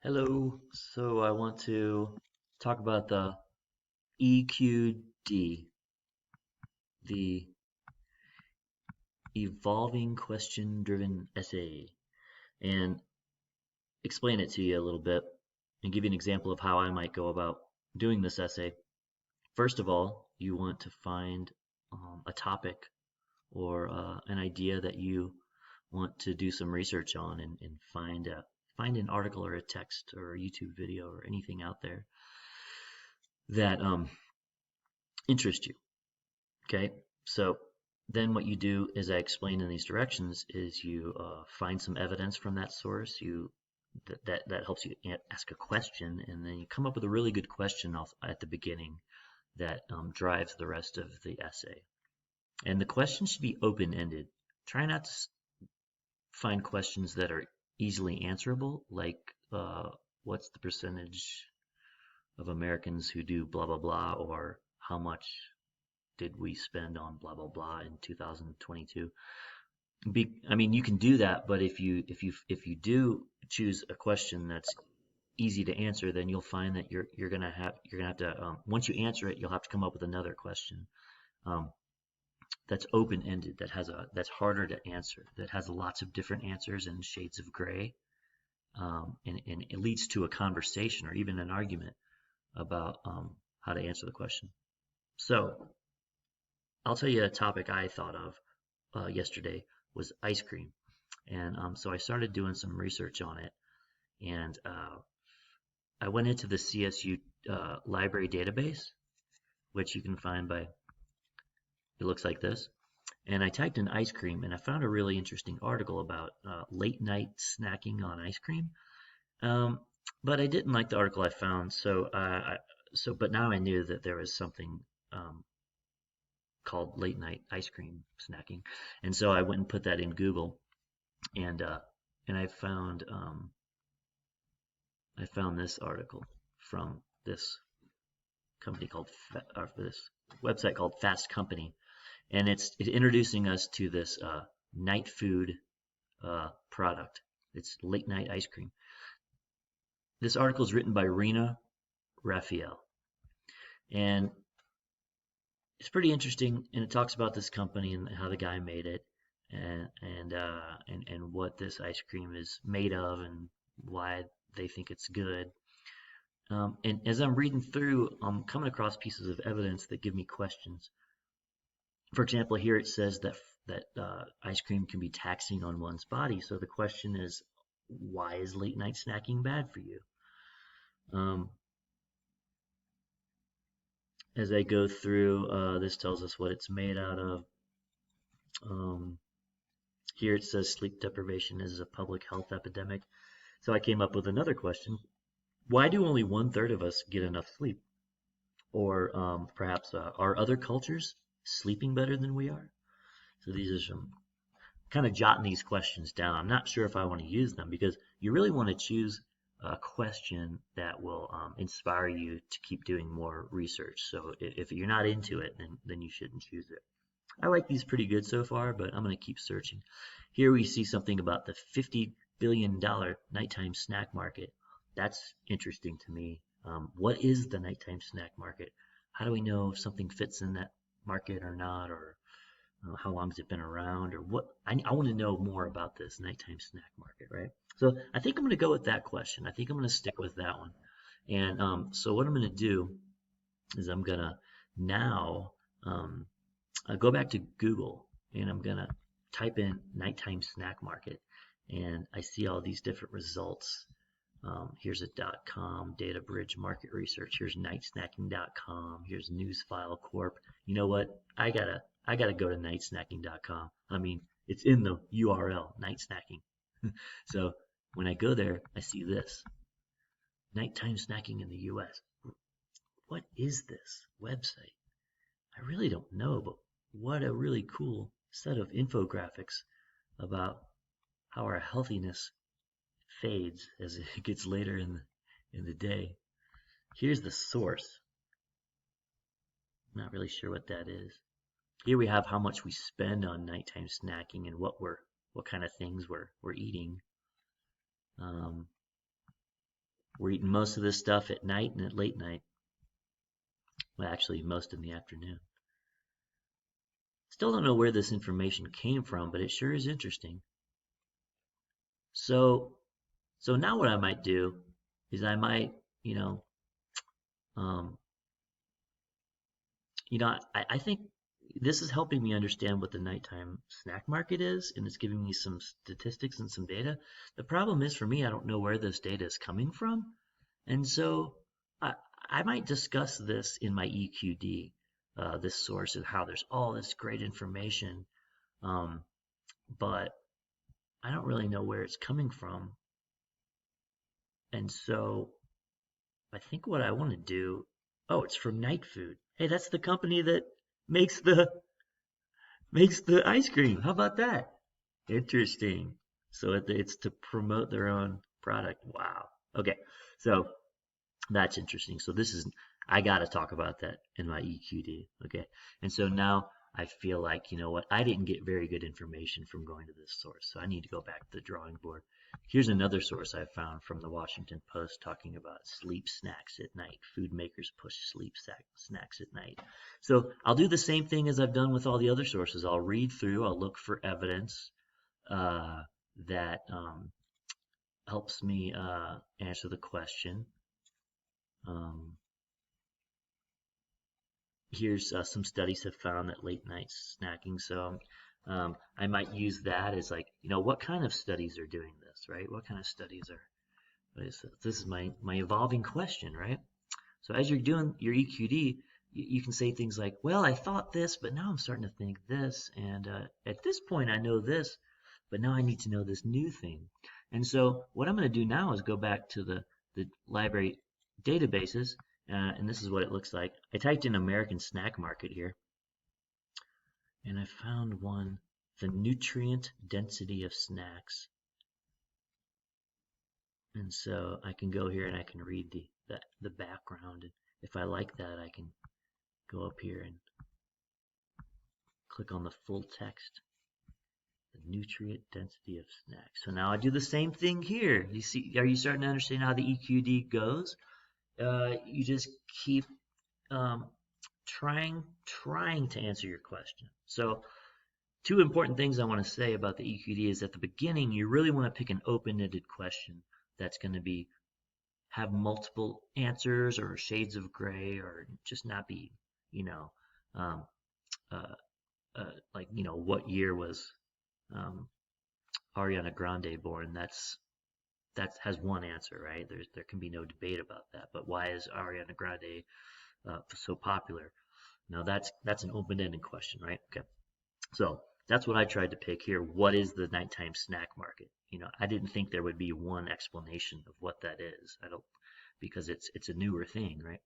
Hello. So I want to talk about the EQD, the Evolving Question Driven Essay, and explain it to you a little bit and give you an example of how I might go about doing this essay. First of all, you want to find a topic or an idea that you want to do some research on and find an article or a text or a YouTube video or anything out there that interests you. Okay, so then what you do, as I explained in these directions, is you find some evidence from that source. That helps you ask a question, and then you come up with a really good question at the beginning that drives the rest of the essay. And the question should be open-ended. Try not to find questions that are easily answerable, like what's the percentage of Americans who do blah blah blah, or how much did we spend on blah blah blah in 2022. I mean, you can do that, but if you do choose a question that's easy to answer, then you'll find that you're gonna have to once you answer it, you'll have to come up with another question um, that's open-ended, that's harder to answer, that has lots of different answers and shades of gray, and it leads to a conversation or even an argument about how to answer the question. So I'll tell you a topic I thought of yesterday was ice cream. And so I started doing some research on it. And I went into the CSU library database, which you can find by, it looks like this. And I typed in ice cream, and I found a really interesting article about late night snacking on ice cream. But I didn't like the article I found, but now I knew that there was something called late night ice cream snacking, and so I went and put that in Google, and I found this article from this company called this website called Fast Company, and it's introducing us to this night food product. It's late night ice cream. This article is written by Rena Raphael, and it's pretty interesting, and it talks about this company and how the guy made it, and what this ice cream is made of and why they think it's good. And as I'm reading through, I'm coming across pieces of evidence that give me questions. For example, here it says that ice cream can be taxing on one's body. So the question is, why is late night snacking bad for you? As I go through, this tells us what it's made out of. Here it says sleep deprivation is a public health epidemic. So I came up with another question. Why do only 1/3 of us get enough sleep? Or perhaps are other cultures sleeping better than we are? So these are some kind of jotting these questions down. I'm not sure if I want to use them because you really want to choose a question that will inspire you to keep doing more research. So if you're not into it, then you shouldn't choose it. I like these pretty good so far, but I'm going to keep searching. Here we see something about the $50 billion nighttime snack market. That's interesting to me. What is the nighttime snack market? How do we know if something fits in that market or not, or how long has it been around, or what? I want to know more about this nighttime snack market, right? So I think I'm going to go with that question. I think I'm going to stick with that one. And so what I'm going to do is I'm going to now go back to Google, and I'm going to type in nighttime snack market, and I see all these different results. Here's a .com, Data Bridge Market Research. Here's nightsnacking.com. Here's Newsfile Corp. You know what? I gotta go to nightsnacking.com. I mean, it's in the URL, night snacking. So when I go there, I see this. Nighttime snacking in the US. What is this website? I really don't know, but what a really cool set of infographics about how our healthiness fades as it gets later in the day. Here's the source. Not really sure what that is. Here we have how much we spend on nighttime snacking and what kind of things we're eating. We're eating most of this stuff at night and at late night. Well, actually, most in the afternoon. Still don't know where this information came from, but it sure is interesting. So now what I might do is I might, um, I think this is helping me understand what the nighttime snack market is, and it's giving me some statistics and some data. The problem is for me, I don't know where this data is coming from, and so I, I might discuss this in my EQD, this source of how there's all this great information, um, but I don't really know where it's coming from, and so I think what I want to do, oh, it's from Night Food. Hey, that's the company that makes the ice cream. How about that? Interesting. So it's to promote their own product. Wow. Okay. So that's interesting. So I got to talk about that in my EQD. Okay. And so now I feel like, you know what? I didn't get very good information from going to this source. So I need to go back to the drawing board. Here's another source I found from the Washington Post talking about sleep snacks at night. Food makers push sleep snacks at night. So I'll do the same thing as I've done with all the other sources. I'll read through, I'll look for evidence that helps me answer the question. Um, Here's some studies have found that late night snacking. So I might use that as like, what kind of studies are doing this, right? What kind of studies are, this is my evolving question, right? So as you're doing your EQD, you can say things like, well, I thought this, but now I'm starting to think this. And at this point, I know this, but now I need to know this new thing. And so what I'm going to do now is go back to the library databases, and this is what it looks like. I typed in American snack market here, and I found one, the nutrient density of snacks. And so I can go here and I can read the background. And if I like that, I can go up here and click on the full text, the nutrient density of snacks. So now I do the same thing here. You see, are you starting to understand how the EQD goes? You just keep trying to answer your question. So two important things I want to say about the EQD is at the beginning, you really want to pick an open-ended question that's going to have multiple answers or shades of gray, or just not be, um, uh, like, what year was um, Ariana Grande born? That has one answer, right? There can be no debate about that. But why is Ariana Grande so popular? Now that's an open-ended question, right? Okay. So that's what I tried to pick here. What is the nighttime snack market? I didn't think there would be one explanation of what that is. I don't, because it's a newer thing, right?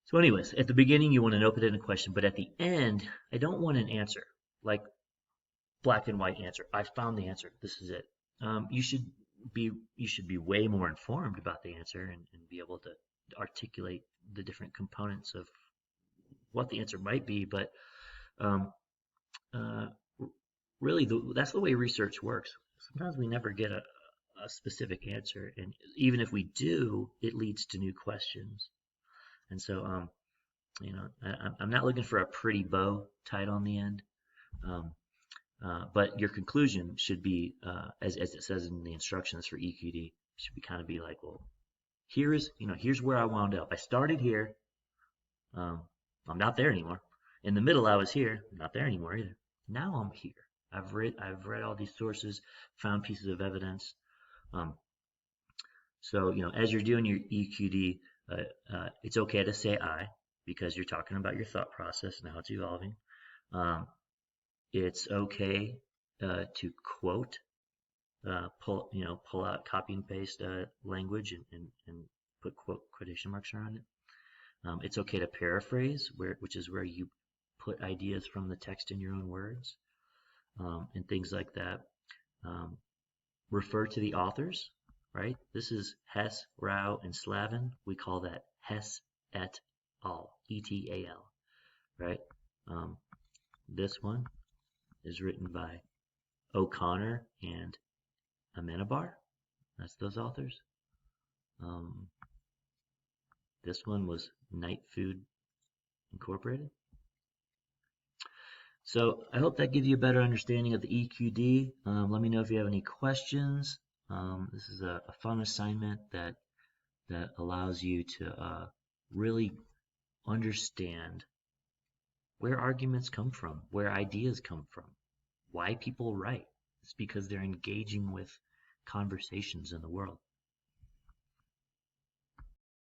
So anyways, at the beginning you want an open-ended question, but at the end, I don't want an answer, like black and white answer. I found the answer. This is it. You should be way more informed about the answer, and be able to articulate the different components of what the answer might be. But um, uh, really, that's the way research works. Sometimes we never get a specific answer, and even if we do, it leads to new questions. And so, I'm not looking for a pretty bow tied on the end. Um, but your conclusion should be, as it says in the instructions for EQD, should be kind of be like, well, here's where I wound up. I started here. I'm not there anymore. In the middle, I was here. I'm not there anymore either. Now I'm here. I've read all these sources, found pieces of evidence. So as you're doing your EQD, it's okay to say I, because you're talking about your thought process and how it's evolving. It's okay to quote, pull out, copy and paste language, and put quotation marks around it. It's okay to paraphrase, which is where you put ideas from the text in your own words, and things like that. Refer to the authors, right? This is Hess, Rao, and Slavin. We call that Hess et al. E-T-A-L, right? This one is written by O'Connor and Amenabar. That's those authors. Um, this one was Night Food Incorporated. So I hope that gives you a better understanding of the EQD. Let me know if you have any questions. This is a fun assignment that allows you to really understand where arguments come from, where ideas come from, why people write. It's because they're engaging with conversations in the world.